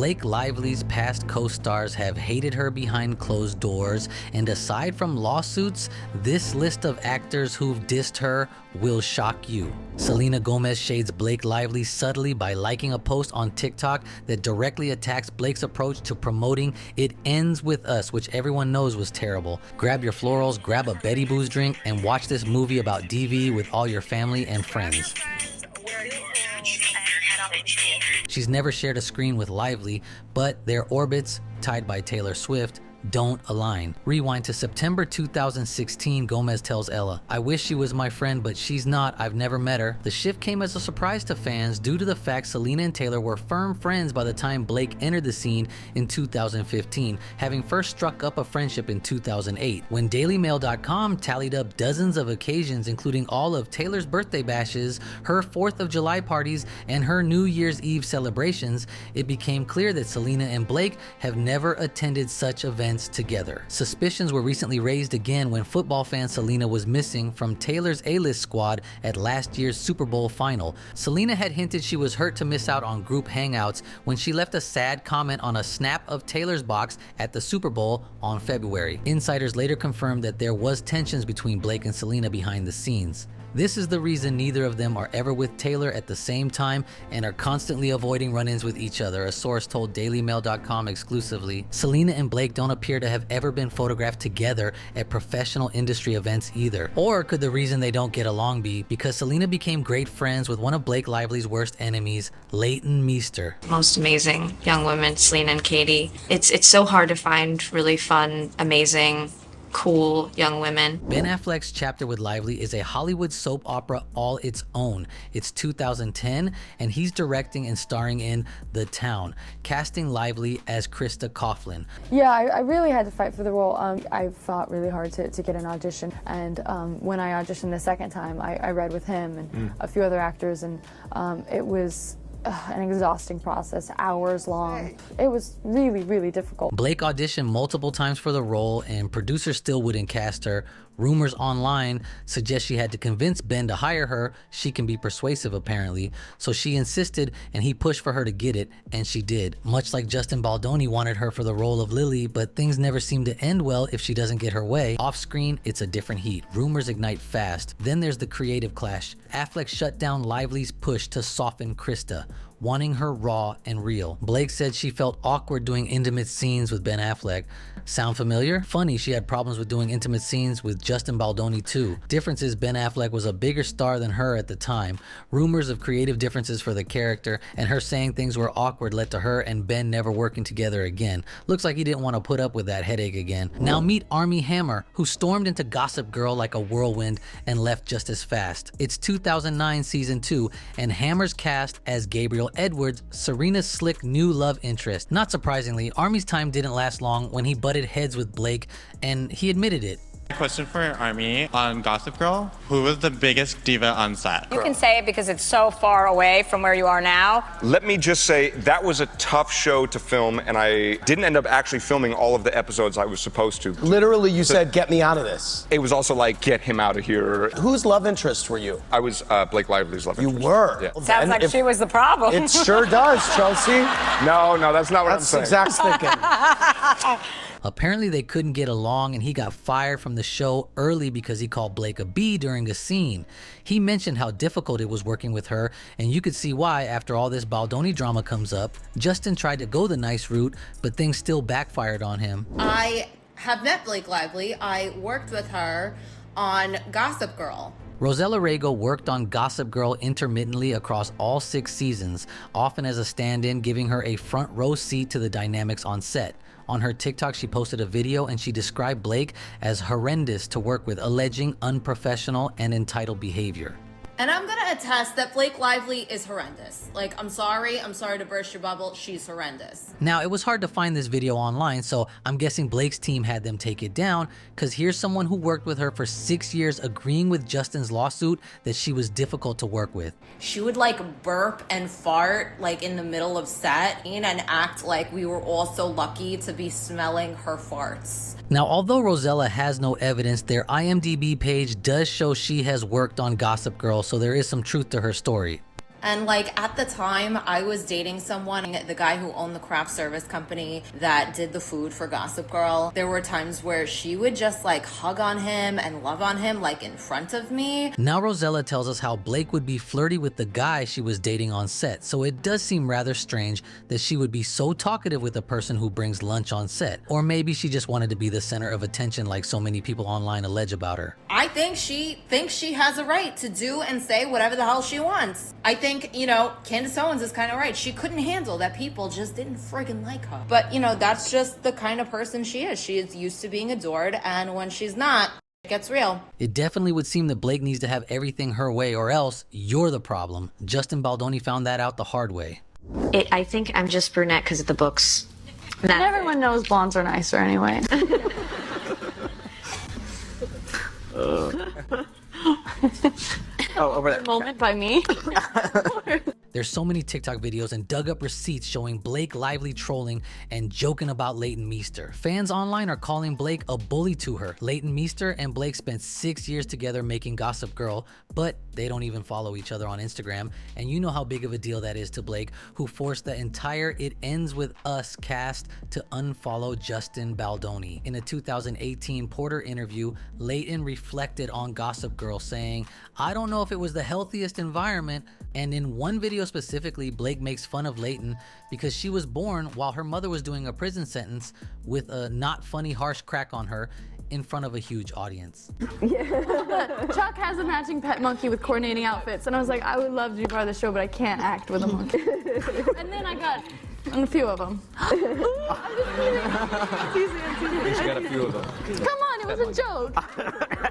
Blake Lively's past co-stars have hated her behind closed doors, and aside from lawsuits, this list of actors who've dissed her will shock you. Selena Gomez shades Blake Lively subtly by liking a post on TikTok that directly attacks Blake's approach to promoting It Ends With Us, which everyone knows was terrible. Grab your florals, grab a Betty Boo's drink, and watch this movie about DV with all your family and friends. She's never shared a screen with Lively, but their orbits, tied by Taylor Swift, don't align. Rewind to September 2016, Gomez tells Ella, "I wish she was my friend, but she's not. I've never met her." The shift came as a surprise to fans due to the fact Selena and Taylor were firm friends by the time Blake entered the scene in 2015, having first struck up a friendship in 2008. When DailyMail.com tallied up dozens of occasions, including all of Taylor's birthday bashes, her 4th of July parties, and her New Year's Eve celebrations, it became clear that Selena and Blake have never attended such events together. Suspicions were recently raised again when football fan Selena was missing from Taylor's A-list squad at last year's Super Bowl final. Selena had hinted she was hurt to miss out on group hangouts when she left a sad comment on a snap of Taylor's box at the Super Bowl on February. Insiders later confirmed that there was tensions between Blake and Selena behind the scenes. This is the reason neither of them are ever with Taylor at the same time and are constantly avoiding run-ins with each other, a source told DailyMail.com exclusively. Selena and Blake don't appear to have ever been photographed together at professional industry events either. Or could the reason they don't get along be because Selena became great friends with one of Blake Lively's worst enemies, Leighton Meester? Most amazing young women, Selena and Katie. It's so hard to find really fun, amazing, cool young women. Ben Affleck's chapter with Lively is a Hollywood soap opera all its own. It's 2010, and he's directing and starring in The Town, casting Lively as Krista Coughlin. Yeah, I really had to fight for the role. I fought really hard to get an audition, and when I auditioned the second time, I read with him and a few other actors, and it was an exhausting process, hours long. It was really, really difficult. Blake auditioned multiple times for the role, and producers still wouldn't cast her. Rumors online suggest she had to convince Ben to hire her. She can be persuasive apparently, so she insisted and he pushed for her to get it, and she did. Much like Justin Baldoni wanted her for the role of Lily, but things never seem to end well if she doesn't get her way. Off screen, it's a different heat. Rumors ignite fast. Then there's the creative clash. Affleck shut down Lively's push to soften Krista, wanting her raw and real. Blake said she felt awkward doing intimate scenes with Ben Affleck. Sound familiar? Funny, she had problems with doing intimate scenes with Justin Baldoni too. Difference is Ben Affleck was a bigger star than her at the time. Rumors of creative differences for the character and her saying things were awkward led to her and Ben never working together again. Looks like he didn't want to put up with that headache again. Now meet Armie Hammer, who stormed into Gossip Girl like a whirlwind and left just as fast. It's 2009 season 2, and Hammer's cast as Gabriel Edwards, Serena's slick new love interest. Not surprisingly, Armie's time didn't last long when he butted heads with Blake, and he admitted it. Question for Armie on Gossip Girl. Who was the biggest diva on set? You can say it because it's so far away from where you are now. Let me just say that was a tough show to film, and I didn't end up actually filming all of the episodes I was supposed to. Literally, you said, "Get me out of this." It was also like, get him out of here. Whose love interest were you? I was Blake Lively's love interest. You were? Yeah. Well, Sounds like she was the problem. It sure does, Chelsea. No, that's not what I'm saying. That's exact thinking. Apparently they couldn't get along and he got fired from the show early because he called Blake a B during a scene. He mentioned how difficult it was working with her, and you could see why after all this Baldoni drama comes up. Justin tried to go the nice route, but things still backfired on him. I have met Blake Lively. I worked with her on Gossip Girl. Rosella Rego worked on Gossip Girl intermittently across all 6 seasons, often as a stand-in, giving her a front row seat to the dynamics on set. On her TikTok, she posted a video and she described Blake as horrendous to work with, alleging unprofessional and entitled behavior. And I'm gonna attest that Blake Lively is horrendous. Like, I'm sorry to burst your bubble, she's horrendous. Now, it was hard to find this video online, so I'm guessing Blake's team had them take it down, because here's someone who worked with her for 6 years agreeing with Justin's lawsuit that she was difficult to work with. She would like burp and fart like in the middle of set and act like we were all so lucky to be smelling her farts. Now, although Rosella has no evidence, their IMDb page does show she has worked on Gossip Girl, so there is some truth to her story. And like at the time, I was dating someone, the guy who owned the craft service company that did the food for Gossip Girl. There were times where she would just like hug on him and love on him like in front of me. Now Rosella tells us how Blake would be flirty with the guy she was dating on set, so it does seem rather strange that she would be so talkative with a person who brings lunch on set. Or maybe she just wanted to be the center of attention like so many people online allege about her. I think she thinks she has a right to do and say whatever the hell she wants. I think, you know, Candace Owens is kind of right. She couldn't handle that people just didn't friggin' like her. But, you know, that's just the kind of person she is. She is used to being adored, and when she's not, it gets real. It definitely would seem that Blake needs to have everything her way, or else you're the problem. Justin Baldoni found that out the hard way. I think I'm just brunette because of the books. And everyone knows blondes are nicer anyway. Oh, over there. Moment by me. There's so many TikTok videos and dug up receipts showing Blake lively trolling and joking about Leighton Meester. Fans online are calling Blake a bully to her. Leighton Meester and Blake spent 6 years together making Gossip Girl, but they don't even follow each other on Instagram. And you know how big of a deal that is to Blake, who forced the entire It Ends With Us cast to unfollow Justin Baldoni. In a 2018 Porter interview, Leighton reflected on Gossip Girl, saying, "I don't know if it was the healthiest environment." And in one video specifically, Blake makes fun of Leighton because she was born while her mother was doing a prison sentence with a not funny harsh crack on her in front of a huge audience. Chuck has a matching pet monkey with coordinating outfits, and I was like, I would love to be part of the show, but I can't act with a monkey. And then I got a few of them. She got a few of them. Come on, it was a joke.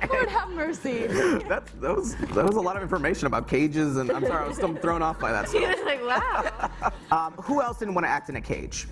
Lord have mercy. That was a lot of information about cages, and I'm sorry, I was still thrown off by that stuff. He was like, wow. Who else didn't want to act in a cage?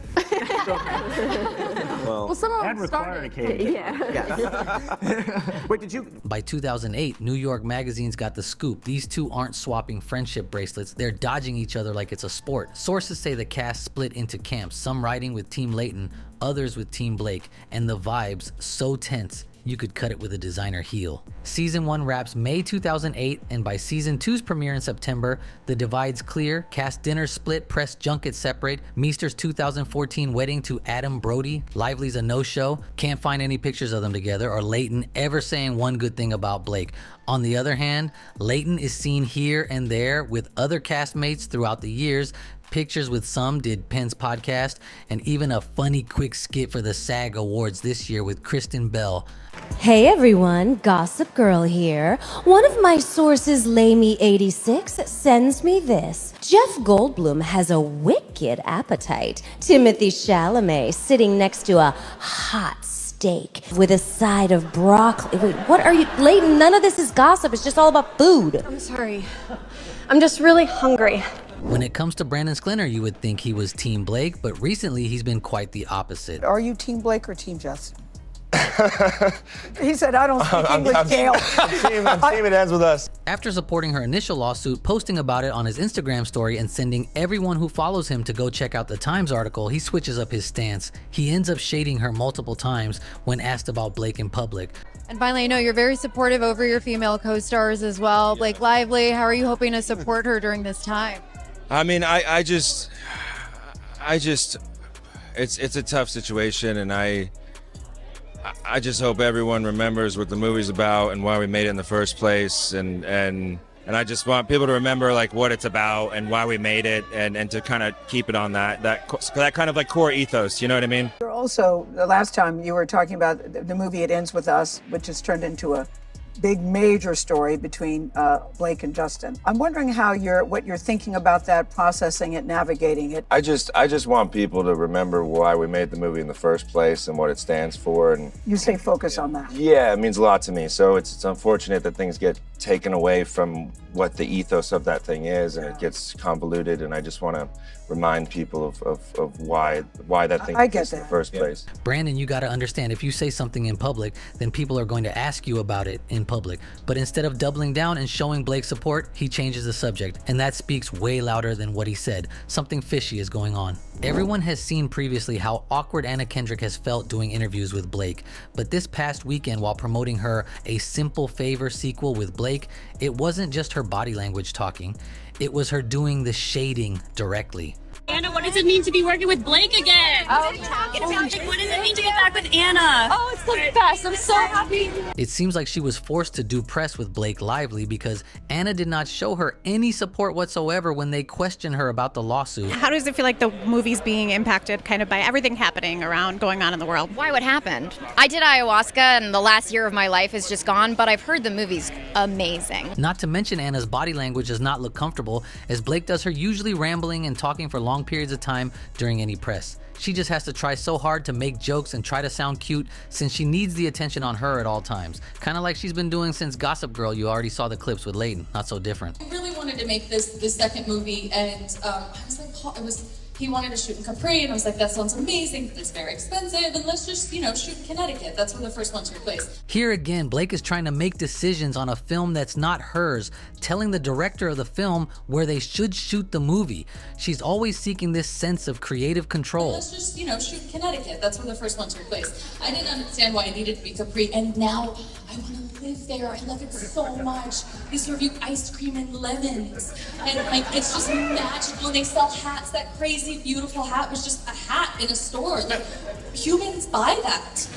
Well, some of them required a started. cage. Yeah. Wait, did you? By 2008, New York magazines got the scoop. These two aren't swapping friendship bracelets, they're dodging each other like it's a sport. Sources say the cast split into camps, some riding with Team Leighton, others with Team Blake, and the vibes so tense you could cut it with a designer heel. Season 1 wraps May 2008, and by Season 2's premiere in September, the divide's clear, cast dinners split, press junkets separate, Meester's 2014 wedding to Adam Brody, Lively's a no-show, can't find any pictures of them together, or Leighton ever saying one good thing about Blake. On the other hand, Leighton is seen here and there with other castmates throughout the years. Pictures with some did Penn's podcast, and even a funny quick skit for the SAG Awards this year with Kristen Bell. Hey everyone, Gossip Girl here. One of my sources, Lamey86, sends me this. Jeff Goldblum has a wicked appetite. Timothy Chalamet sitting next to a hot steak with a side of broccoli. Wait, what are you, Leighton? None of this is gossip. It's just all about food. I'm sorry. I'm just really hungry. When it comes to Brandon Sklenar, you would think he was Team Blake, but recently he's been quite the opposite. Are you Team Blake or Team Justin? He said, I don't speak English, Gail. I'm team It Ends With Us. After supporting her initial lawsuit, posting about it on his Instagram story, and sending everyone who follows him to go check out the Times article, he switches up his stance. He ends up shading her multiple times when asked about Blake in public. And finally, I know you're very supportive over your female co-stars as well. Blake Lively, how are you hoping to support her during this time? I mean, I just, it's a tough situation, and I just hope everyone remembers what the movie's about and why we made it in the first place, and I just want people to remember like what it's about and why we made it, and to kind of keep it on that kind of like core ethos, you know what I mean? You're also, the last time you were talking about the movie It Ends With Us, which has turned into a big major story between Blake and Justin. I'm wondering what you're thinking about that, processing it, navigating it. I just want people to remember why we made the movie in the first place and what it stands for, and you stay focused on that. Yeah, it means a lot to me. So it's unfortunate that things get taken away from what the ethos of that thing is, and it gets convoluted, and I just want to remind people of why that thing exists in the first place. Brandon, you got to understand, if you say something in public, then people are going to ask you about it in public. But instead of doubling down and showing Blake's support, he changes the subject, and that speaks way louder than what he said. Something fishy is going on. Everyone has seen previously how awkward Anna Kendrick has felt doing interviews with Blake, but this past weekend while promoting her A Simple Favor sequel with Blake, Blake, it wasn't just her body language talking, it was her doing the shading directly. Anna, what does it mean to be working with Blake again? What are you talking about? Like, what does it mean to get back with Anna? Oh, it's the best. I'm so happy. It seems like she was forced to do press with Blake Lively because Anna did not show her any support whatsoever when they questioned her about the lawsuit. How does it feel like the movie's being impacted kind of by everything happening around going on in the world? Why, what happened? I did ayahuasca and the last year of my life is just gone, but I've heard the movie's amazing. Not to mention Anna's body language does not look comfortable as Blake does her usually rambling and talking for long periods of time during any press. She just has to try so hard to make jokes and try to sound cute since she needs the attention on her at all times. Kind of like she's been doing since Gossip Girl. You already saw the clips with Leighton. Not so different. I really wanted to make this second movie, and I was like, he wanted to shoot in Capri, and I was like, that sounds amazing, but it's very expensive, and let's just, shoot in Connecticut. That's where the first one took place. Here again, Blake is trying to make decisions on a film that's not hers, telling the director of the film where they should shoot the movie. She's always seeking this sense of creative control. Let's just, shoot in Connecticut. That's where the first one took place. I didn't understand why I needed to be Capri, and now I want to live there. I love it so much. They serve you ice cream and lemons, and it's just magical. And they sell hats. That crazy, beautiful hat was just a hat in a store. Like, humans buy that.